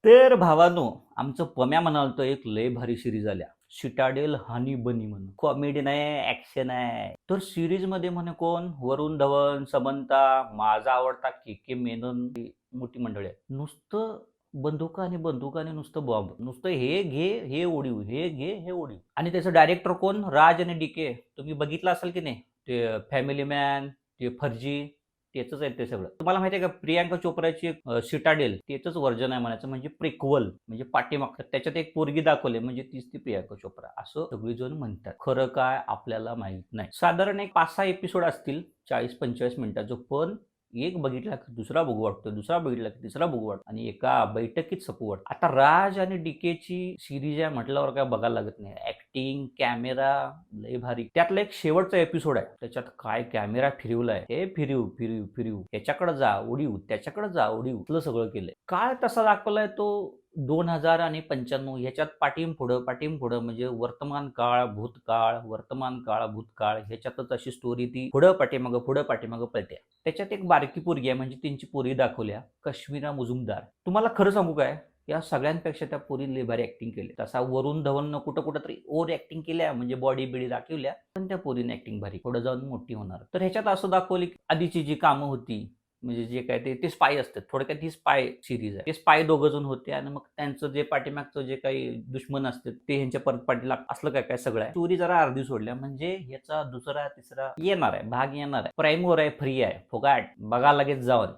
तर भावानो, आमचं पम्या म्हणालतो एक लय भारी सिरीज आल्या. सिटाडेल हनी बनी म्हणून. कॉमेडी नाही, ऍक्शन आहे. तर सिरीज मध्ये म्हणे कोण? वरुण धवन, समंता, माझा आवडता के के मेनन, ही मोठी मंडळी आहे. नुसतं बंदुका आणि बंदुका आणि नुसतं बॉम्ब. नुसतं हे घे, हे ओढीव, हे घे, हे ओढीव. आणि त्याचं डायरेक्टर कोण? राज आणि डीके. तुम्ही बघितलं असेल की नाही? ते फॅमिली मॅन, ते फर्जी, त्याचंच आहे ते सगळं. तुम्हाला माहिती आहे का, प्रियांका चोप्राची एक सिटाडेल त्याचंच व्हर्जन आहे म्हणायचं, म्हणजे प्रिक्वल, म्हणजे पाठीमागचं. त्याच्यात एक पोरगी दाखवली, म्हणजे तीच ती प्रियांका चोप्रा, असं सगळेजण म्हणतात. खरं काय आपल्याला माहित नाही. साधारण एक 5-6 एपिसोड असतील, 40-45 मिनिटाचं. पण एक बघितला की दुसरा बघू वाटतो, दुसरा बघितला की तिसरा बघू वाटतो, आणि एका बैठकीत सपू वाटतं. आता राज आणि डीकेची सिरीज आहे म्हटल्यावर काय बघायला लागत नाही. ऍक्टिंग, कॅमेरा लय भारी. त्यातला एक शेवटचा एपिसोड आहे, त्याच्यात काय कॅमेरा फिरवलाय, हे फिरव फिरव फिरव, ह्याच्याकडे जा उडीव, त्याच्याकडे जा उडीव, असलं सगळं केलंय. काळ तसा दाखवलाय तो 2000 आणि 95. ह्याच्यात पाठीम पुढं म्हणजे वर्तमान काळ, भूतकाळ, वर्तमान काळ, भूतकाळ, ह्याच्यातच अशी स्टोरी ती पुढं पाठीमागं पळते. त्याच्यात एक बारकी पोरगी आहे, म्हणजे त्यांची पोरी दाखवल्या, कश्मीरा मुजुमदार. तुम्हाला खरं सांगू काय, या सगळ्यांपेक्षा त्या पोरीने लय भारी ऍक्टिंग केली. तसा वरुण धवननं कुठं कुठं तरी ओव्हर ऍक्टिंग केल्या, म्हणजे बॉडी बिडी दाखवल्या, पण त्या पोरीने ऍक्टिंग भारी. पुढे जाऊन मोठी होणार. तर ह्याच्यात असं दाखवली की आधीची जी कामं होती, म्हणजे जे काय ते स्पाय असतात. थोडक्यात ही स्पाय सिरीज आहे. ते स्पाय दोघं जण होते, आणि मग त्यांचं जे पाठीमागचं जे काही दुश्मन असतात ते ह्यांच्या परत पाठीला, असलं काय काय सगळं आहे. स्टोरी जरा अर्धी सोडल्या, म्हणजे ह्याचा दुसरा तिसरा येणार आहे, भाग येणार आहे. प्राईमवर आहे, फ्री आहे, फुगाट बघा लगेच जाऊन.